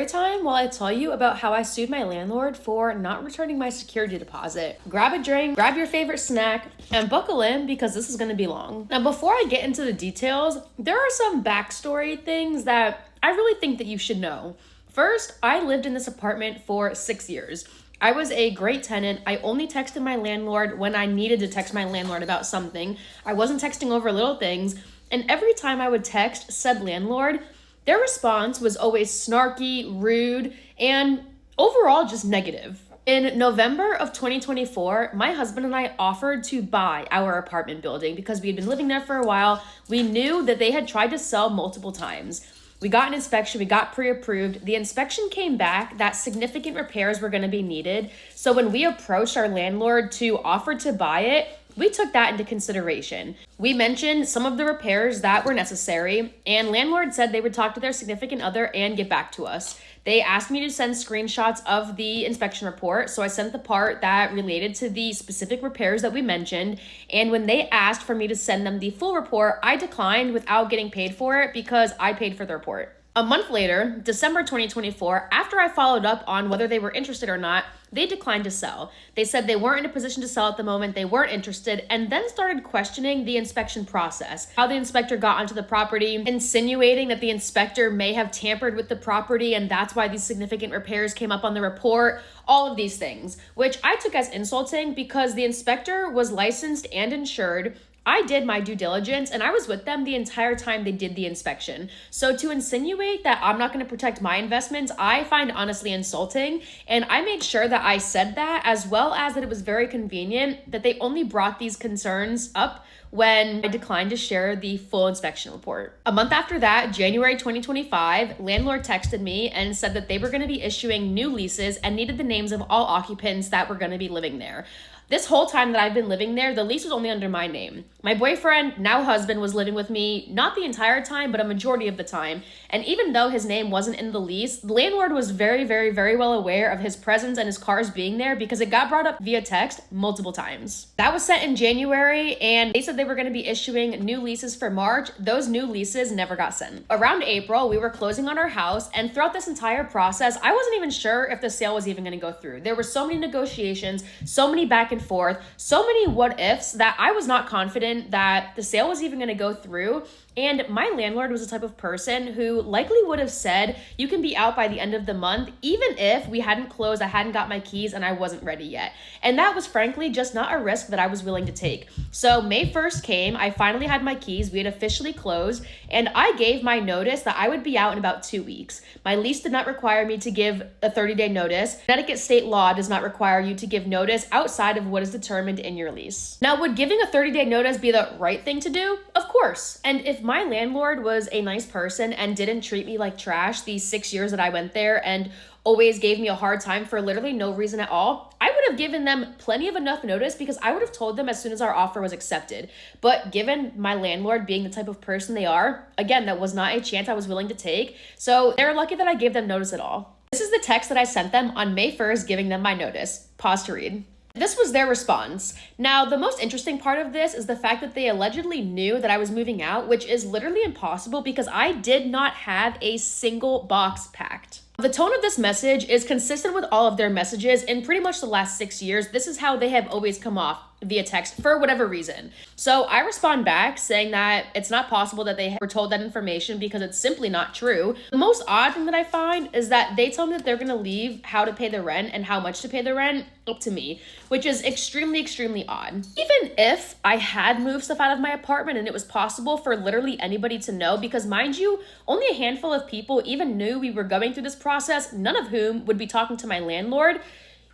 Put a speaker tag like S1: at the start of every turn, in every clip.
S1: story time while I tell you about how I sued my landlord for not returning my security deposit. Grab a drink, grab your favorite snack, and buckle in because this is going to be long. Now, before I get into the details, there are some backstory things that I really think that you should know. First, I lived in this apartment for 6 years. I was a great tenant. I only texted my landlord when I needed to text my landlord about something. I wasn't texting over little things. And every time I would text said landlord, their response was always snarky, rude, and overall just negative. In November of 2024, my husband and I offered to buy our apartment building because we had been living there for a while. We knew that they had tried to sell multiple times. We got an inspection, we got pre-approved. The inspection came back that significant repairs were going to be needed. So when we approached our landlord to offer to buy it, we took that into consideration. We mentioned some of the repairs that were necessary, and landlord said they would talk to their significant other and get back to us. They asked me to send screenshots of the inspection report, so I sent the part that related to the specific repairs that we mentioned, and when they asked for me to send them the full report, I declined without getting paid for it because I paid for the report. A month later, December 2024, after I followed up on whether they were interested or not, they declined to sell. They said they weren't in a position to sell at the moment, they weren't interested, and then started questioning the inspection process, how the inspector got onto the property, insinuating that the inspector may have tampered with the property and that's why these significant repairs came up on the report, all of these things, which I took as insulting because the inspector was licensed and insured. I did my due diligence and I was with them the entire time they did the inspection. So to insinuate that I'm not going to protect my investments, I find honestly insulting. And I made sure that I said that, as well as that it was very convenient that they only brought these concerns up when I declined to share the full inspection report. A month after that, January 2025, landlord texted me and said that they were going to be issuing new leases and needed the names of all occupants that were going to be living there. This whole time that I've been living there, the lease was only under my name. My boyfriend, now husband, was living with me, not the entire time, but a majority of the time. And even though his name wasn't in the lease, the landlord was very, very, very well aware of his presence and his cars being there because it got brought up via text multiple times. That was sent in January, and they said they were going to be issuing new leases for March. Those new leases never got sent. Around April, we were closing on our house, and throughout this entire process, I wasn't even sure if the sale was even going to go through. There were so many negotiations, so many back and forth, so many what ifs that I was not confident that the sale was even going to go through. And my landlord was the type of person who likely would have said, you can be out by the end of the month, even if we hadn't closed, I hadn't got my keys, and I wasn't ready yet. And that was frankly just not a risk that I was willing to take. So May 1st came, I finally had my keys, we had officially closed, and I gave my notice that I would be out in about 2 weeks. My lease did not require me to give a 30-day notice. Connecticut state law does not require you to give notice outside of what is determined in your lease. Now, would giving a 30-day notice be the right thing to do? Of course. And if my landlord was a nice person and didn't treat me like trash these 6 years that I went there and always gave me a hard time for literally no reason at all, I would have given them plenty of enough notice because I would have told them as soon as our offer was accepted. But given my landlord being the type of person they are, again, that was not a chance I was willing to take. So they're lucky that I gave them notice at all. This is the text that I sent them on May 1st giving them my notice. Pause to read. This was their response. Now, the most interesting part of this is the fact that they allegedly knew that I was moving out, which is literally impossible because I did not have a single box packed. The tone of this message is consistent with all of their messages in pretty much the last 6 years. This is how they have always come off via text for whatever reason. So I respond back saying that it's not possible that they were told that information because it's simply not true. The most odd thing that I find is that they tell me that they're going to leave how to pay the rent and how much to pay the rent up to me, which is extremely, extremely odd. Even if I had moved stuff out of my apartment and it was possible for literally anybody to know, because mind you, only a handful of people even knew we were going through this process, none of whom would be talking to my landlord,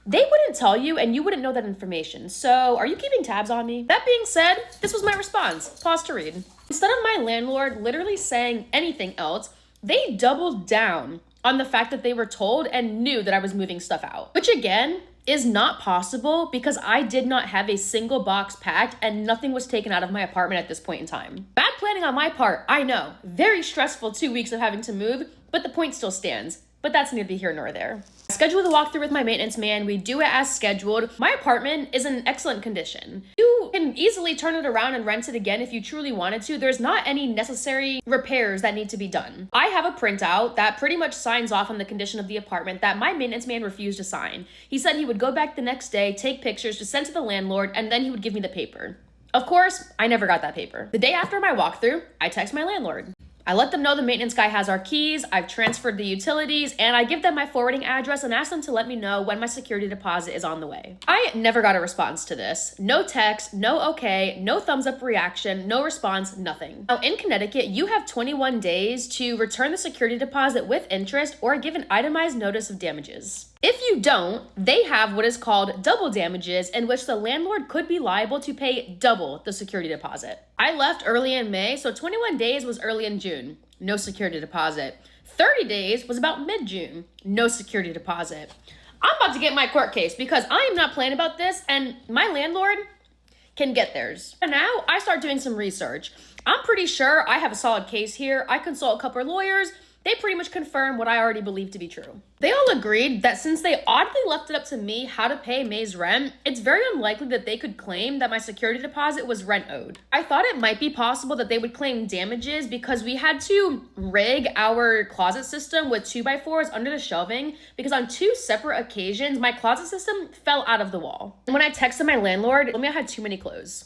S1: they wouldn't tell you and you wouldn't know that information. So are you keeping tabs on me? That being said, this was my response. Pause to read. Instead of my landlord literally saying anything else, they doubled down on the fact that they were told and knew that I was moving stuff out, which again is not possible because I did not have a single box packed and nothing was taken out of my apartment at this point in time. Bad planning on my part, I know. Very stressful 2 weeks of having to move, but the point still stands. But that's neither here nor there. I scheduled the walkthrough with my maintenance man. We do it as scheduled. My apartment is in excellent condition. You You can easily turn it around and rent it again if you truly wanted to. There's not any necessary repairs that need to be done. I have a printout that pretty much signs off on the condition of the apartment that my maintenance man refused to sign. He said he would go back the next day, take pictures to send to the landlord, and then he would give me the paper. Of course, I never got that paper. The day after my walkthrough, I text my landlord. I let them know the maintenance guy has our keys, I've transferred the utilities, and I give them my forwarding address and ask them to let me know when my security deposit is on the way. I never got a response to this. No text, no okay, no thumbs up reaction, no response, nothing. Now in Connecticut, you have 21 days to return the security deposit with interest or give an itemized notice of damages. If you don't, they have what is called double damages, in which the landlord could be liable to pay double the security deposit. I left early in May, so 21 days was early in June. No security deposit. 30 days was about mid-June. No security deposit. I'm about to get my court case because I am not playing about this, and my landlord can get theirs. And now I start doing some research. I'm pretty sure I have a solid case here. I consult a couple of lawyers. They pretty much confirm what I already believed to be true. They all agreed that since they oddly left it up to me how to pay May's rent, it's very unlikely that they could claim that my security deposit was rent owed. I thought it might be possible that they would claim damages because we had to rig our closet system with 2x4s under the shelving because on 2 separate occasions, my closet system fell out of the wall. And when I texted my landlord, he told me I had too many clothes.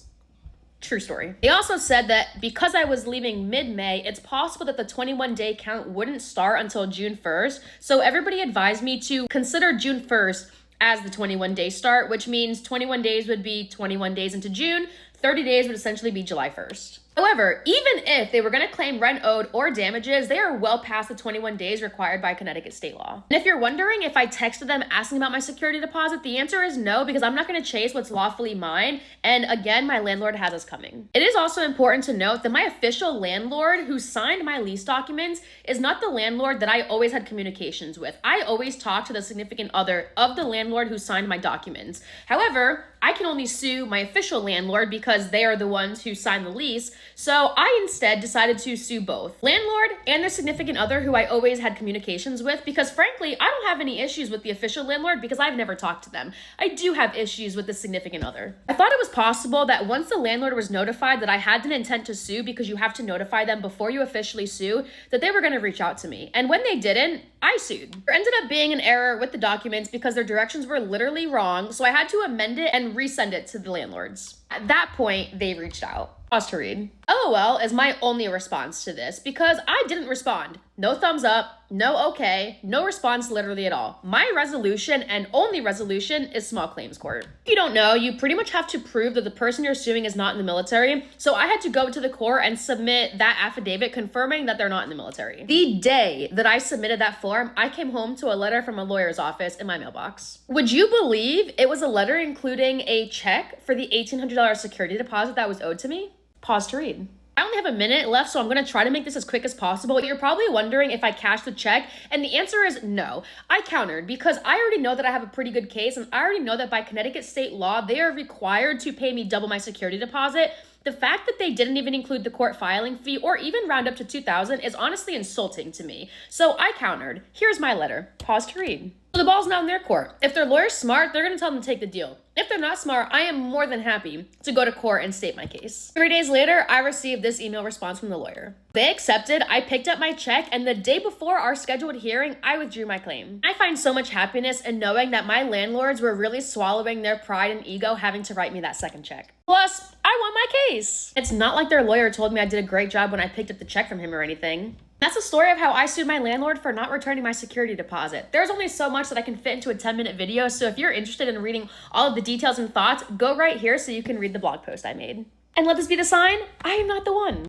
S1: True story. They also said that because I was leaving mid-May, it's possible that the 21-day count wouldn't start until June 1st. So everybody advised me to consider June 1st as the 21-day start, which means 21 days would be 21 days into June. 30 days would essentially be July 1st. However, even if they were going to claim rent owed or damages, they are well past the 21 days required by Connecticut state law. And if you're wondering if I texted them asking about my security deposit, the answer is no, because I'm not going to chase what's lawfully mine. And again, my landlord has us coming. It is also important to note that my official landlord who signed my lease documents is not the landlord that I always had communications with. I always talked to the significant other of the landlord who signed my documents. However, I can only sue my official landlord because they are the ones who signed the lease. So I instead decided to sue both landlord and their significant other who I always had communications with, because frankly, I don't have any issues with the official landlord because I've never talked to them. I do have issues with the significant other. I thought it was possible that once the landlord was notified that I had an intent to sue, because you have to notify them before you officially sue, that they were going to reach out to me. And when they didn't, I sued. There ended up being an error with the documents because their directions were literally wrong, so I had to amend it and resend it to the landlords. At that point, they reached out. Pause to read. LOL is my only response to this because I didn't respond. No thumbs up, no okay, no response literally at all. My resolution and only resolution is small claims court. If you don't know, you pretty much have to prove that the person you're suing is not in the military. So I had to go to the court and submit that affidavit confirming that they're not in the military. The day that I submitted that form, I came home to a letter from a lawyer's office in my mailbox. Would you believe it was a letter including a check for the $1,800 security deposit that was owed to me? Pause to read. I only have a minute left, so I'm going to try to make this as quick as possible. You're probably wondering if I cashed the check, and the answer is no. I countered because I already know that I have a pretty good case, and I already know that by Connecticut state law, they are required to pay me double my security deposit. The fact that they didn't even include the court filing fee or even round up to $2,000 is honestly insulting to me. So I countered. Here's my letter. Pause to read. So the ball's now in their court. If their lawyer's smart, they're going to tell them to take the deal. If they're not smart, I am more than happy to go to court and state my case. 3 days later, I received this email response from the lawyer. They accepted, I picked up my check, and the day before our scheduled hearing, I withdrew my claim. I find so much happiness in knowing that my landlords were really swallowing their pride and ego having to write me that second check. Plus, I won my case. It's not like their lawyer told me I did a great job when I picked up the check from him or anything. That's the story of how I sued my landlord for not returning my security deposit. There's only so much that I can fit into a 10-minute video, so if you're interested in reading all of the details and thoughts, go right here so you can read the blog post I made. And let this be the sign, I am not the one.